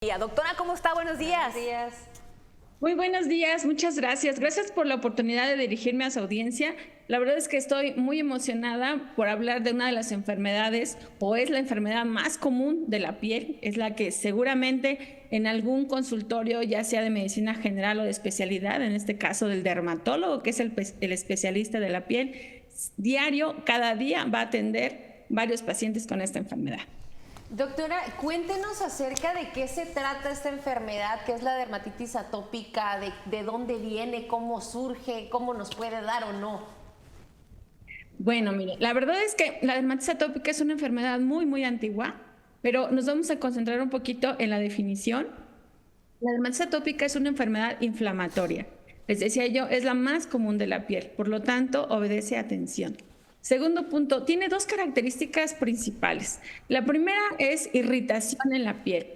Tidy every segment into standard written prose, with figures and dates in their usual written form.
Doctora, ¿cómo está? Buenos días. Buenos días. Muy buenos días, muchas gracias. Gracias por la oportunidad de dirigirme a su audiencia. La verdad es que estoy muy emocionada por hablar de una de las enfermedades, o es la enfermedad más común de la piel, es la que seguramente en algún consultorio, ya sea de medicina general o de especialidad, en este caso del dermatólogo, que es el especialista de la piel, diario, cada día va a atender varios pacientes con esta enfermedad. Doctora, cuéntenos acerca de qué se trata esta enfermedad, qué es la dermatitis atópica, de dónde viene, cómo surge, cómo nos puede dar o no. Bueno, mire, la verdad es que la dermatitis atópica es una enfermedad muy antigua, pero nos vamos a concentrar un poquito en la definición. La dermatitis atópica es una enfermedad inflamatoria. Les decía yo, es la más común de la piel, por lo tanto, obedece a tensión. Segundo punto, tiene dos características principales. La primera es irritación en la piel.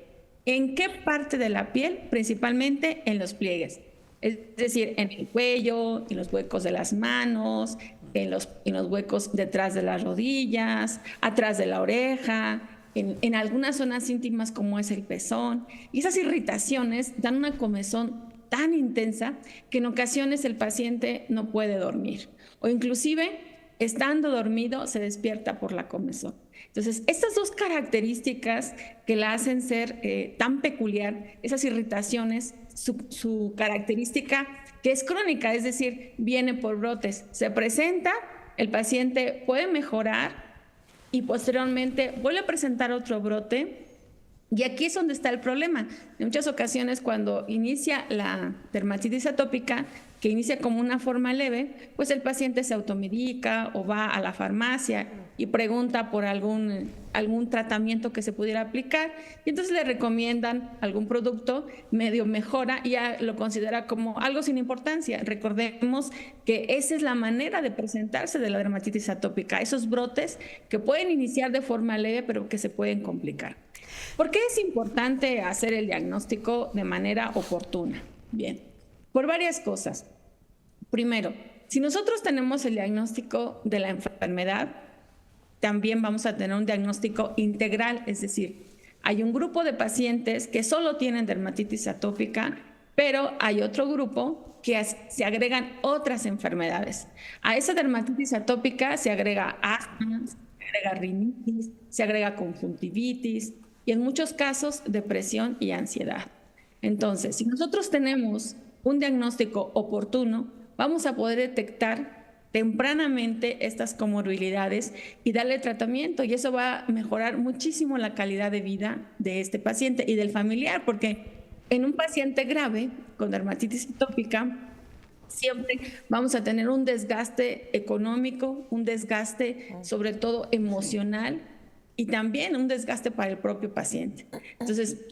¿En qué parte de la piel? Principalmente en los pliegues. Es decir, en el cuello, en los huecos de las manos, en los huecos detrás de las rodillas, atrás de la oreja, en algunas zonas íntimas como es el pezón. Y esas irritaciones dan una comezón tan intensa que en ocasiones el paciente no puede dormir o inclusive estando dormido se despierta por la comezón. Entonces, estas dos características que la hacen ser tan peculiar, esas irritaciones, su característica que es crónica, es decir, viene por brotes, se presenta, el paciente puede mejorar y posteriormente vuelve a presentar otro brote. Y aquí es donde está el problema. En muchas ocasiones cuando inicia la dermatitis atópica, que inicia como una forma leve, pues el paciente se automedica o va a la farmacia y pregunta por algún tratamiento que se pudiera aplicar y entonces le recomiendan algún producto, medio mejora y ya lo considera como algo sin importancia. Recordemos que esa es la manera de presentarse de la dermatitis atópica, esos brotes que pueden iniciar de forma leve pero que se pueden complicar. ¿Por qué es importante hacer el diagnóstico de manera oportuna? Bien, por varias cosas. Primero, si nosotros tenemos el diagnóstico de la enfermedad, también vamos a tener un diagnóstico integral, es decir, hay un grupo de pacientes que solo tienen dermatitis atópica, pero hay otro grupo que se agregan otras enfermedades. A esa dermatitis atópica se agrega asma, se agrega rinitis, se agrega conjuntivitis, y en muchos casos depresión y ansiedad. Entonces, si nosotros tenemos un diagnóstico oportuno, vamos a poder detectar tempranamente estas comorbilidades y darle tratamiento, y eso va a mejorar muchísimo la calidad de vida de este paciente y del familiar, porque en un paciente grave con dermatitis atópica siempre vamos a tener un desgaste económico, un desgaste sobre todo emocional, y también un desgaste para el propio paciente. Entonces,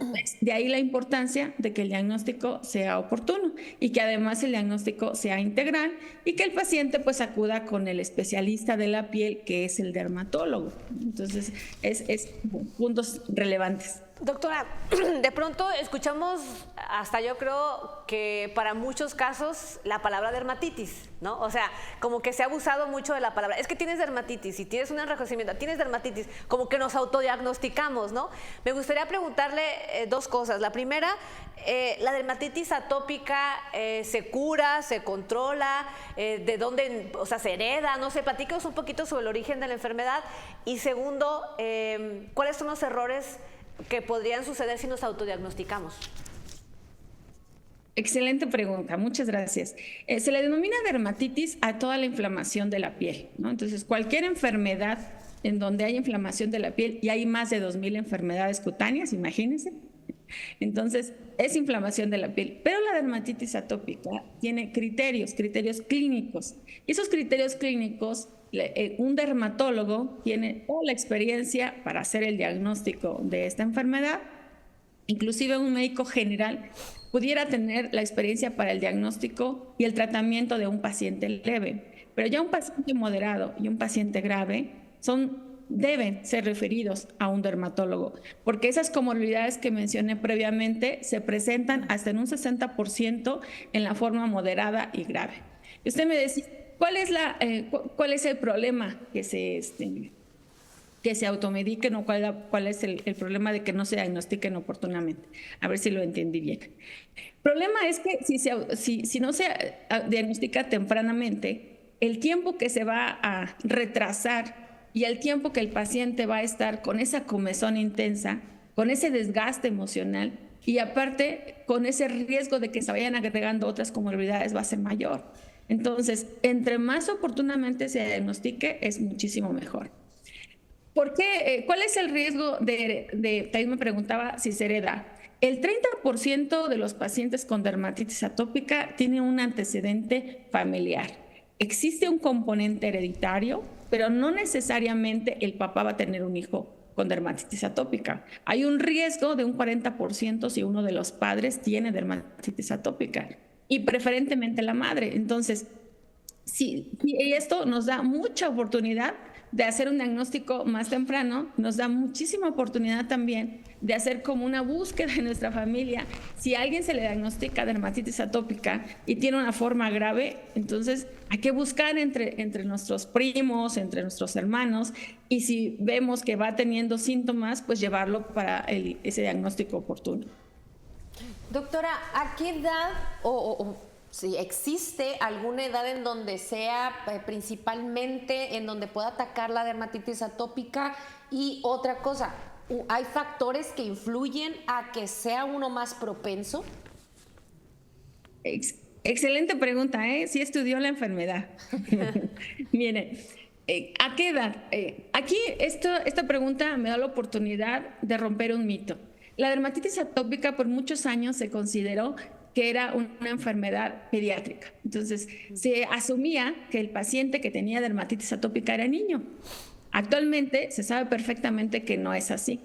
de ahí la importancia de que el diagnóstico sea oportuno y que además el diagnóstico sea integral y que el paciente pues acuda con el especialista de la piel, que es el dermatólogo. Entonces, es puntos relevantes. Doctora, de pronto escuchamos, hasta yo creo que para muchos casos, la palabra dermatitis, ¿no? O sea, como que se ha abusado mucho de la palabra. Es que tienes dermatitis, si tienes un enrojecimiento, tienes dermatitis, como que nos autodiagnosticamos, ¿no? Me gustaría preguntarle dos cosas. La primera, ¿la dermatitis atópica se cura, se controla? ¿De dónde, o sea, se hereda? No sé, platícanos un poquito sobre el origen de la enfermedad. Y segundo, ¿cuáles son los errores que podrían suceder si nos autodiagnosticamos? Excelente pregunta, muchas gracias. Se le denomina dermatitis a toda la inflamación de la piel, ¿no? Entonces, cualquier enfermedad en donde hay inflamación de la piel, y hay más de 2,000 enfermedades cutáneas, imagínense. Entonces, es inflamación de la piel. Pero la dermatitis atópica tiene criterios clínicos. Y esos criterios clínicos, un dermatólogo tiene toda la experiencia para hacer el diagnóstico de esta enfermedad. Inclusive un médico general pudiera tener la experiencia para el diagnóstico y el tratamiento de un paciente leve. Pero ya un paciente moderado y un paciente grave deben ser referidos a un dermatólogo, porque esas comorbilidades que mencioné previamente se presentan hasta en un 60% en la forma moderada y grave. Y usted me decía, ¿cuál es el problema que que se automediquen o cuál es el problema de que no se diagnostiquen oportunamente. A ver si lo entendí bien. El problema es que si no se diagnostica tempranamente, el tiempo que se va a retrasar y el tiempo que el paciente va a estar con esa comezón intensa, con ese desgaste emocional y aparte con ese riesgo de que se vayan agregando otras comorbilidades va a ser mayor. Entonces, entre más oportunamente se diagnostique, es muchísimo mejor. ¿Por qué? ¿Cuál es el riesgo también me preguntaba si se hereda? El 30% de los pacientes con dermatitis atópica tiene un antecedente familiar. Existe un componente hereditario, pero no necesariamente el papá va a tener un hijo con dermatitis atópica. Hay un riesgo de un 40% si uno de los padres tiene dermatitis atópica y preferentemente la madre. Entonces, y esto nos da mucha oportunidad de hacer un diagnóstico más temprano, nos da muchísima oportunidad también de hacer como una búsqueda en nuestra familia. Si a alguien se le diagnostica dermatitis atópica y tiene una forma grave, entonces hay que buscar entre nuestros primos, entre nuestros hermanos, y si vemos que va teniendo síntomas, pues llevarlo para ese diagnóstico oportuno. Doctora, ¿a qué edad si existe alguna edad en donde sea principalmente en donde pueda atacar la dermatitis atópica? Y otra cosa, ¿hay factores que influyen a que sea uno más propenso? Excelente pregunta, ¿eh? Sí estudió la enfermedad. Miren, ¿a qué edad? Aquí esta pregunta me da la oportunidad de romper un mito. La dermatitis atópica por muchos años se consideró que era una enfermedad pediátrica. Entonces, se asumía que el paciente que tenía dermatitis atópica era niño. Actualmente se sabe perfectamente que no es así.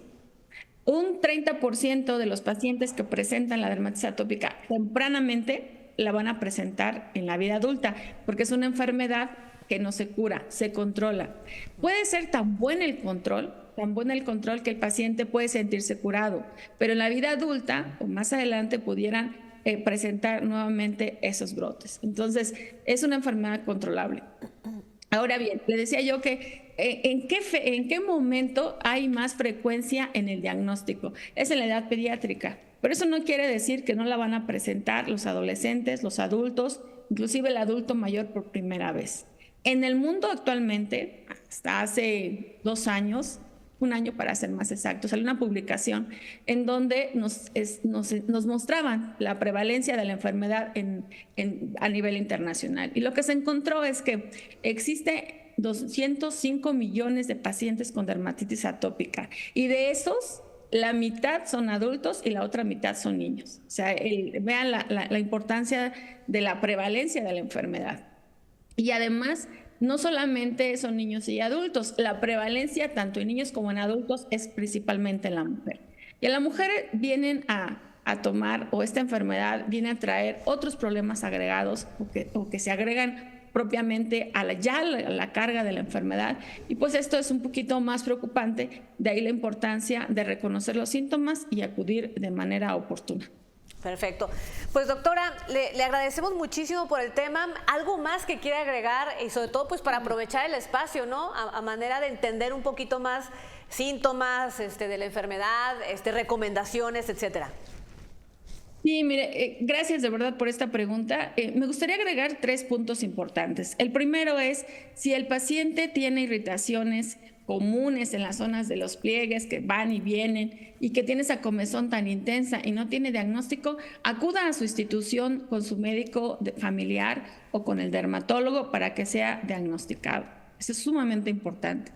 Un 30% de los pacientes que presentan la dermatitis atópica tempranamente la van a presentar en la vida adulta, porque es una enfermedad que no se cura, se controla. Puede ser tan bueno el control que el paciente puede sentirse curado, pero en la vida adulta o más adelante pudieran presentar nuevamente esos brotes. Entonces, es una enfermedad controlable. Ahora bien, le decía yo que ¿en qué momento hay más frecuencia en el diagnóstico? Es en la edad pediátrica, pero eso no quiere decir que no la van a presentar los adolescentes, los adultos, inclusive el adulto mayor por primera vez. En el mundo actualmente, hasta hace 2 años, 1 año para ser más exactos, salió una publicación en donde nos mostraban la prevalencia de la enfermedad a nivel internacional. Y lo que se encontró es que existe 205 millones de pacientes con dermatitis atópica y de esos la mitad son adultos y la otra mitad son niños. O sea, vean la importancia de la prevalencia de la enfermedad. Y además, no solamente son niños y adultos, la prevalencia tanto en niños como en adultos es principalmente en la mujer. Y a la mujer vienen a tomar, o esta enfermedad viene a traer otros problemas agregados o que se agregan propiamente a la carga de la enfermedad. Y pues esto es un poquito más preocupante, de ahí la importancia de reconocer los síntomas y acudir de manera oportuna. Perfecto. Pues doctora, le agradecemos muchísimo por el tema. ¿Algo más que quiera agregar? Y sobre todo pues para aprovechar el espacio, ¿no? A manera de entender un poquito más síntomas de la enfermedad, recomendaciones, etcétera. Sí, mire, gracias de verdad por esta pregunta. Me gustaría agregar 3 puntos importantes. El primero es, si el paciente tiene irritaciones comunes en las zonas de los pliegues que van y vienen y que tiene esa comezón tan intensa y no tiene diagnóstico, acuda a su institución con su médico familiar o con el dermatólogo para que sea diagnosticado. Eso es sumamente importante.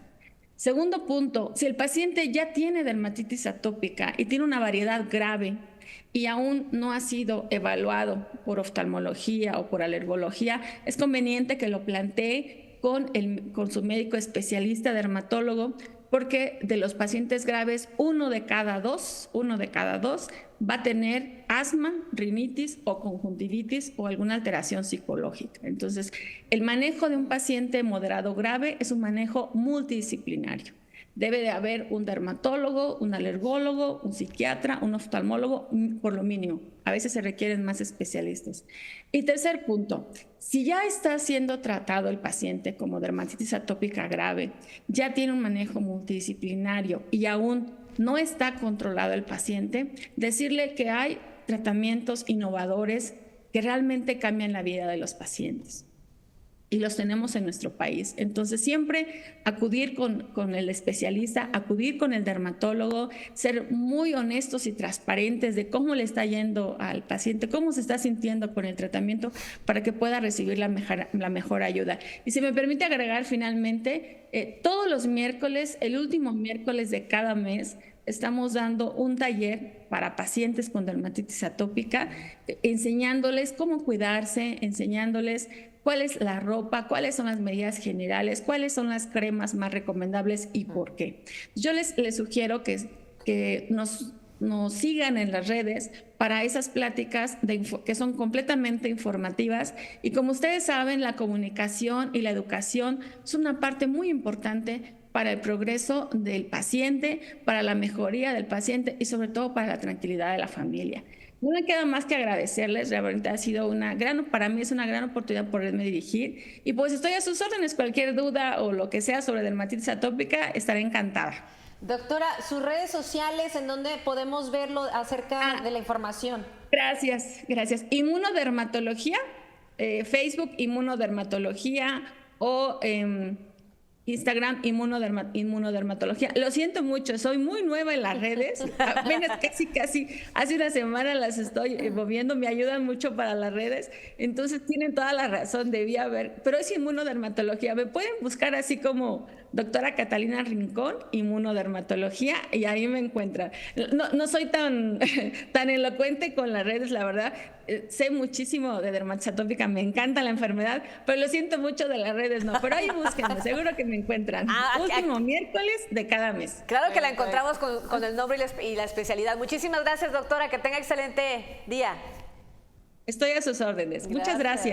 Segundo punto, si el paciente ya tiene dermatitis atópica y tiene una variedad grave y aún no ha sido evaluado por oftalmología o por alergología, es conveniente que lo plantee con su médico especialista dermatólogo, porque de los pacientes graves, uno de cada dos va a tener asma, rinitis o conjuntivitis o alguna alteración psicológica. Entonces, el manejo de un paciente moderado grave es un manejo multidisciplinario. Debe de haber un dermatólogo, un alergólogo, un psiquiatra, un oftalmólogo, por lo mínimo. A veces se requieren más especialistas. Y tercer punto, si ya está siendo tratado el paciente como dermatitis atópica grave, ya tiene un manejo multidisciplinario y aún no está controlado el paciente, decirle que hay tratamientos innovadores que realmente cambian la vida de los pacientes. Y los tenemos en nuestro país. Entonces, siempre acudir con el especialista, acudir con el dermatólogo, ser muy honestos y transparentes de cómo le está yendo al paciente, cómo se está sintiendo con el tratamiento para que pueda recibir la mejor ayuda. Y si me permite agregar finalmente, todos los miércoles, el último miércoles de cada mes, estamos dando un taller para pacientes con dermatitis atópica, enseñándoles cómo cuidarse, enseñándoles cuál es la ropa, cuáles son las medidas generales, cuáles son las cremas más recomendables y por qué. Yo les sugiero que nos sigan en las redes para esas pláticas que son completamente informativas. Y como ustedes saben, la comunicación y la educación es una parte muy importante para el progreso del paciente, para la mejoría del paciente y sobre todo para la tranquilidad de la familia. No me queda más que agradecerles, realmente ha sido para mí es una gran oportunidad poderme dirigir y pues estoy a sus órdenes, cualquier duda o lo que sea sobre dermatitis atópica, estaré encantada. Doctora, sus redes sociales, ¿en donde podemos verlo acerca de la información? Gracias. Inmunodermatología, Facebook Inmunodermatología o Instagram Inmunodermatología. Lo siento mucho, soy muy nueva en las redes. Apenas casi hace una semana las estoy moviendo, me ayudan mucho para las redes. Entonces tienen toda la razón, debía haber. Pero es Inmunodermatología. Me pueden buscar así como doctora Catalina Rincón, Inmunodermatología, y ahí me encuentran. No soy tan elocuente con las redes, la verdad. Sé muchísimo de dermatitis atópica, me encanta la enfermedad, pero lo siento mucho de las redes, no. Pero ahí búsquenme, seguro que me encuentran. Último miércoles de cada mes. Claro que la encontramos con el nombre y la especialidad. Muchísimas gracias, doctora. Que tenga excelente día. Estoy a sus órdenes. Muchas gracias.